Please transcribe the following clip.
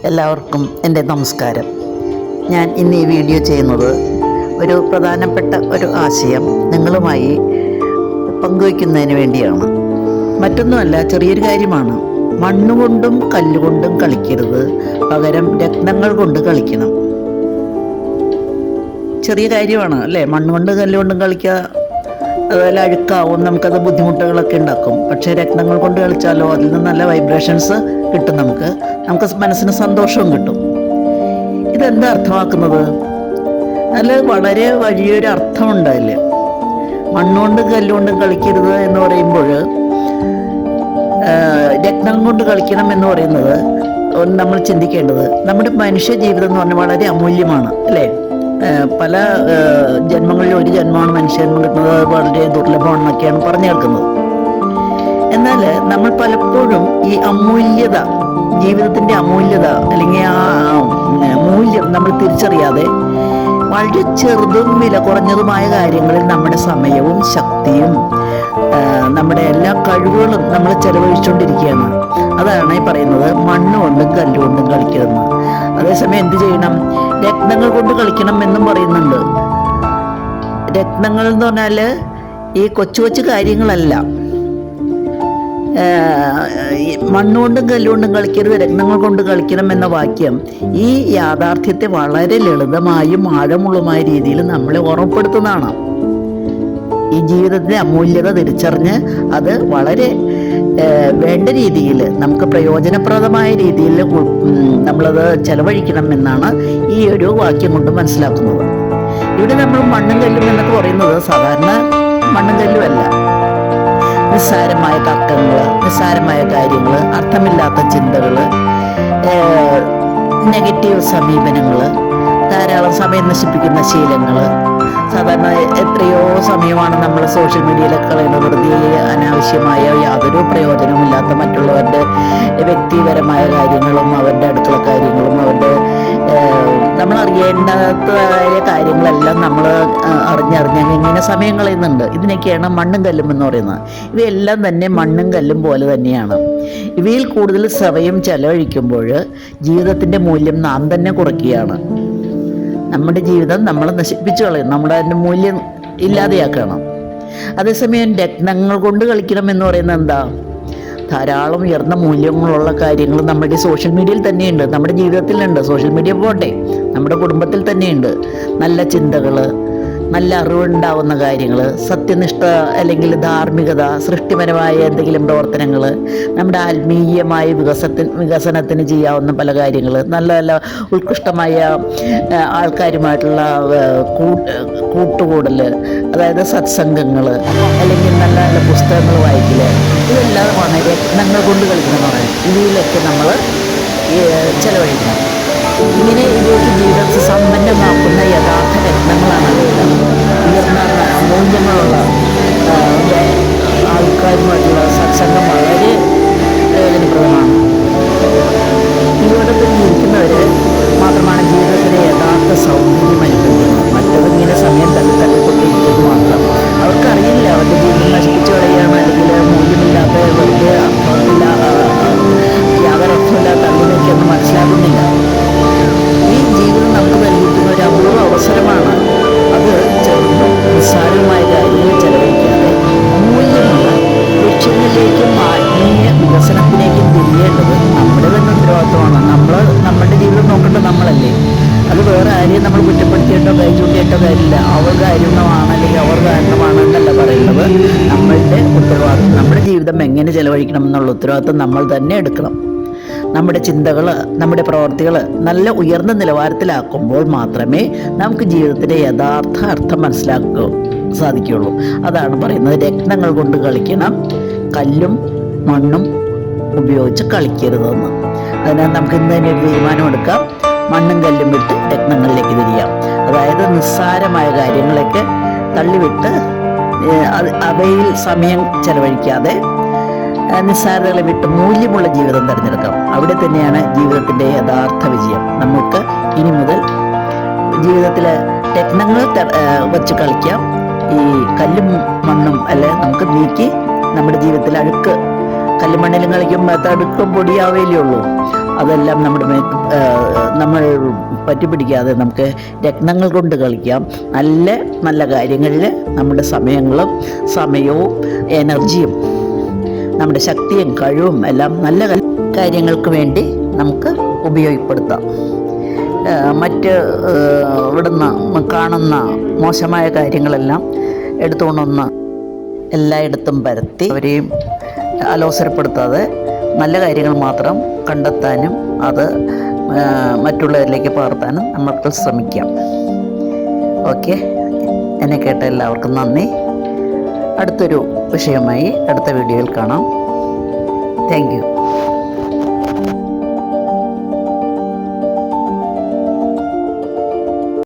എല്ലാവർക്കും എൻ്റെ നമസ്കാരം. ഞാൻ ഇന്ന് ഈ വീഡിയോ ചെയ്യുന്നത് ഒരു പ്രധാനപ്പെട്ട ഒരു ആശയം നിങ്ങളുമായി പങ്കുവയ്ക്കുന്നതിന് വേണ്ടിയാണ്. മറ്റൊന്നുമല്ല, ചെറിയൊരു കാര്യമാണ്. മണ്ണുകൊണ്ടും കല്ലുകൊണ്ടും കളിക്കരുത്, പകരം രത്നങ്ങൾ കൊണ്ട് കളിക്കണം. ചെറിയ കാര്യമാണ് അല്ലേ? മണ്ണുകൊണ്ട് കല്ലുകൊണ്ടും കളിക്കുക, അതുപോലെ അഴുക്കാവും, നമുക്കത് ബുദ്ധിമുട്ടുകളൊക്കെ ഉണ്ടാക്കും. പക്ഷേ രത്നങ്ങൾ കൊണ്ട് കളിച്ചാലോ അതിൽ നിന്ന് നല്ല വൈബ്രേഷൻസ് കിട്ടും, നമുക്ക് മനസ്സിന് സന്തോഷവും കിട്ടും. ഇതെന്താ അർത്ഥമാക്കുന്നത്? അതിൽ വളരെ വലിയൊരു അർത്ഥമുണ്ട്. അതിൽ മണ്ണുകൊണ്ടും കല്ലുകൊണ്ടും കളിക്കരുത് എന്ന് പറയുമ്പോൾ രത്നം കൊണ്ട് കളിക്കണം എന്ന് പറയുന്നത് നമ്മൾ ചിന്തിക്കേണ്ടത്, നമ്മുടെ മനുഷ്യ ജീവിതം എന്ന് പറഞ്ഞാൽ വളരെ അമൂല്യമാണ് അല്ലേ? പല ജന്മങ്ങളിൽ ഒരു ജന്മമാണ് മനുഷ്യജന്മം കിട്ടുന്നത്, വളരെ ദുർലഭമാണെന്നൊക്കെയാണ് പറഞ്ഞു കേൾക്കുന്നത്. എന്നാൽ നമ്മൾ പലപ്പോഴും ഈ അമൂല്യത, ജീവിതത്തിൻ്റെ അമൂല്യത അല്ലെങ്കിൽ ആ മൂല്യം നമ്മൾ തിരിച്ചറിയാതെ വളരെ ചെറുതും വില കുറഞ്ഞതുമായ കാര്യങ്ങളിൽ നമ്മുടെ സമയവും ശക്തിയും നമ്മുടെ എല്ലാ കഴിവുകളും നമ്മൾ ചെലവഴിച്ചുകൊണ്ടിരിക്കുകയാണ്. അതാണ് ഈ പറയുന്നത് മണ്ണുകൊണ്ടും കല്ലുകൊണ്ടും കളിക്കരുതെന്ന്. അതേസമയം എന്ത് ചെയ്യണം? രത്നങ്ങൾ കൊണ്ട് കളിക്കണം എന്നും പറയുന്നുണ്ട്. രത്നങ്ങൾ എന്ന് പറഞ്ഞാൽ ഈ കൊച്ചു കൊച്ചു കാര്യങ്ങളല്ല. മണ്ണുകൊണ്ടും കല്ലുകൊണ്ടും കളിക്കരുത്, രത്നങ്ങൾ കൊണ്ട് കളിക്കണം എന്ന വാക്യം ഈ യാഥാർത്ഥ്യത്തെ വളരെ ലളിതമായും ആഴമുള്ളതുമായ രീതിയിൽ നമ്മളെ ഓർമ്മപ്പെടുത്തുന്നതാണ്. ഈ ജീവിതത്തിൻ്റെ അമൂല്യത തിരിച്ചറിഞ്ഞ് അത് വളരെ വേണ്ട രീതിയിൽ, നമുക്ക് പ്രയോജനപ്രദമായ രീതിയിൽ നമ്മളത് ചെലവഴിക്കണം എന്നാണ് ഈ ഒരു വാക്യം കൊണ്ട് മനസ്സിലാക്കുന്നത്. ഇവിടെ നമ്മൾ മണ്ണും കല്ലും എന്നൊക്കെ പറയുന്നത് സാധാരണ മണ്ണും കല്ലും അല്ല. നിസ്സാരമായ തർക്കങ്ങൾ, നിസ്സാരമായ കാര്യങ്ങൾ, അർത്ഥമില്ലാത്ത ചിന്തകൾ, നെഗറ്റീവ് സമീപനങ്ങൾ, ധാരാളം സമയം നശിപ്പിക്കുന്ന ശീലങ്ങൾ. സാധാരണ എത്രയോ സമയമാണ് നമ്മൾ സോഷ്യൽ മീഡിയയിലൊക്കെ കളയുന്നത്, വെറുതെ അനാവശ്യമായ യാതൊരു പ്രയോജനമില്ലാത്ത മറ്റുള്ളവരുടെ വ്യക്തിപരമായ കാര്യങ്ങളും അവരുടെ അടുക്കള കാര്യങ്ങളും അവരുടെ നമ്മൾ അറിയേണ്ടാത്തതായ കാര്യങ്ങളെല്ലാം നമ്മൾ അറിഞ്ഞ് ഇങ്ങനെ സമയം കളയുന്നുണ്ട്. ഇതിനൊക്കെയാണ് മണ്ണും കല്ലും എന്ന് പറയുന്നത്. ഇവയെല്ലാം തന്നെ മണ്ണും കല്ലും പോലെ തന്നെയാണ്. ഇവയിൽ കൂടുതൽ സമയം ചെലവഴിക്കുമ്പോൾ ജീവിതത്തിൻ്റെ മൂല്യം നാം തന്നെ കുറയ്ക്കുകയാണ്. നമ്മുടെ ജീവിതം നമ്മൾ നശിപ്പിച്ചു കളയും, നമ്മുടെ അതിൻ്റെ മൂല്യം ഇല്ലാതെയാക്കണം. അതേസമയം രത്നങ്ങൾ കൊണ്ട് കളിക്കണം എന്ന് പറയുന്നത് എന്താ? ധാരാളം ഉയർന്ന മൂല്യങ്ങളുള്ള കാര്യങ്ങൾ നമ്മുടെ സോഷ്യൽ മീഡിയയിൽ തന്നെയുണ്ട്, നമ്മുടെ ജീവിതത്തിലുണ്ട്. സോഷ്യൽ മീഡിയ പോട്ടെ, നമ്മുടെ കുടുംബത്തിൽ തന്നെയുണ്ട്. നല്ല ചിന്തകൾ, നല്ല അറിവുണ്ടാവുന്ന കാര്യങ്ങൾ, സത്യനിഷ്ഠ അല്ലെങ്കിൽ ധാർമ്മികത, സൃഷ്ടിപരമായ എന്തെങ്കിലും പ്രവർത്തനങ്ങൾ, നമ്മുടെ ആത്മീയമായ വികസനത്തിന് ചെയ്യാവുന്ന പല കാര്യങ്ങൾ, നല്ല നല്ല ഉത്കൃഷ്ടമായ ആൾക്കാരുമായിട്ടുള്ള കൂട്ടുകൂടൽ, അതായത് സത്സംഗങ്ങൾ, അല്ലെങ്കിൽ നല്ല നല്ല പുസ്തകങ്ങൾ വായിക്കൽ, ഇതെല്ലാമാണ് രത്നങ്ങൾ കൊണ്ട് കളിക്കണമെന്ന് പറയുന്നത്. ഇതിലൊക്കെ നമ്മൾ ചെലവഴിക്കണം. ഇങ്ങനെ ഇവയ്ക്ക് ജീവിതത്തെ സമ്പന്നമാക്കുന്ന യഥാർത്ഥ രത്നങ്ങളാണ് ഉയർന്ന മൂല്യങ്ങളുള്ള ആൾക്കാരുമായിട്ടുള്ള സത്സംഗം വളരെ പ്രയോജനപ്രദമാണ്. ജീവിതത്തിൽ ജീവിക്കുന്നവർ മാത്രമാണ് ജീവിതത്തിലെ യഥാർത്ഥ സൗന്ദര്യം അനുഭവിക്കുന്നത്. മറ്റവരിങ്ങനെ സമയം തള്ളിക്കൊണ്ടിരിക്കുന്നത് മാത്രം. അവർക്കറിയില്ല അവരുടെ ജീവിതം നശിപ്പിച്ചു കളയുകയാണ്, അല്ലെങ്കിൽ മൂല്യമില്ലാത്ത വെറുതെ അർത്ഥമില്ല, യാതൊരു അർത്ഥമില്ലാത്ത തള്ളിനൊക്കെയൊന്നും മനസ്സിലാകുന്നില്ല. ഈ ജീവിതം നമുക്ക് നൽകിയിരിക്കുന്ന ഒരു അപൂർവ അവസരമാണ്. അത് ചെറുതും നിസ്സാരമായ കാര്യങ്ങൾ ചെലവഴിക്കാതെ മൂല്യമുള്ള ലക്ഷ്യങ്ങളിലേക്കും ആത്മീയ വികസനത്തിലേക്കും തിരിയേണ്ടത് നമ്മുടെ തന്നെ ഉത്തരവാദിത്വമാണ്. നമ്മളുടെ ജീവിതം നോക്കേണ്ടത് നമ്മളല്ലേ. അത് വേറെ ആരെയും നമ്മൾ കുറ്റപ്പെടുത്തിയിട്ടോ കൈ ചൂണ്ടിയിട്ടോ കാര്യമില്ല. അവർ കാരണമാണ് അല്ലെങ്കിൽ അവർ കാരണമാണ് എന്നല്ല പറയുന്നത്. നമ്മളുടെ ഉത്തരവാദിത്വം, നമ്മുടെ ജീവിതം എങ്ങനെ ചെലവഴിക്കണം എന്നുള്ള ഉത്തരവാദിത്വം നമ്മൾ തന്നെ എടുക്കണം. നമ്മുടെ ചിന്തകൾ, നമ്മുടെ പ്രവർത്തികൾ നല്ല ഉയർന്ന നിലവാരത്തിലാക്കുമ്പോൾ മാത്രമേ നമുക്ക് ജീവിതത്തിൻ്റെ യഥാർത്ഥ അർത്ഥം മനസ്സിലാക്കുക സാധിക്കുകയുള്ളൂ. അതാണ് പറയുന്നത് രത്നങ്ങൾ കൊണ്ട് കളിക്കണം, കല്ലും മണ്ണും ഉപയോഗിച്ച് കളിക്കരുതെന്ന്. അതിനാൽ നമുക്ക് ഇന്ന് തന്നെ ഒരു തീരുമാനമെടുക്കാം. മണ്ണും കല്ലും വിട്ട് രത്നങ്ങളിലേക്ക് തിരിയാം. അതായത് നിസ്സാരമായ കാര്യങ്ങളൊക്കെ തള്ളിവിട്ട് അവയിൽ സമയം ചെലവഴിക്കാതെ നിസ്സാരതകളെ വിട്ട് മൂല്യമുള്ള ജീവിതം തിരഞ്ഞെടുക്കാം. അവിടെ തന്നെയാണ് ജീവിതത്തിൻ്റെ യഥാർത്ഥ വിജയം. നമുക്ക് ഇനി മുതൽ ജീവിതത്തിൽ രത്നങ്ങൾ വച്ച് കളിക്കാം. ഈ കല്ലും മണ്ണും അല്ലെ നമുക്ക് നീക്കി നമ്മുടെ ജീവിതത്തിൽ അഴുക്ക്, കല്ലുമണ്ണിലും കളിക്കുമ്പോൾ അടുക്കും പൊടിയാവേലേ ഉള്ളൂ. അതെല്ലാം നമ്മുടെ മേത്ത് നമ്മൾ പറ്റിപ്പിടിക്കാതെ നമുക്ക് രത്നങ്ങൾ കൊണ്ട് കളിക്കാം. നല്ല നല്ല കാര്യങ്ങളിൽ നമ്മുടെ സമയവും എനർജിയും നമ്മുടെ ശക്തിയും കഴിവും എല്ലാം നല്ല കാര്യങ്ങൾക്ക് വേണ്ടി നമുക്ക് ഉപയോഗപ്പെടുത്താം. മറ്റ് ഇവിടുന്ന് കാണുന്ന മോശമായ കാര്യങ്ങളെല്ലാം എടുത്തുകൊണ്ടൊന്ന് എല്ലായിടത്തും പരത്തി അവരെയും അലോസരപ്പെടുത്താതെ നല്ല കാര്യങ്ങൾ മാത്രം കണ്ടെത്താനും അത് മറ്റുള്ളവരിലേക്ക് പകർത്താനും നമുക്ക് ശ്രമിക്കാം. ഓക്കെ, എന്നെ കേട്ട എല്ലാവർക്കും നന്ദി. അടുത്തൊരു വിഷയമായി അടുത്ത വീഡിയോയിൽ കാണാം. Thank you.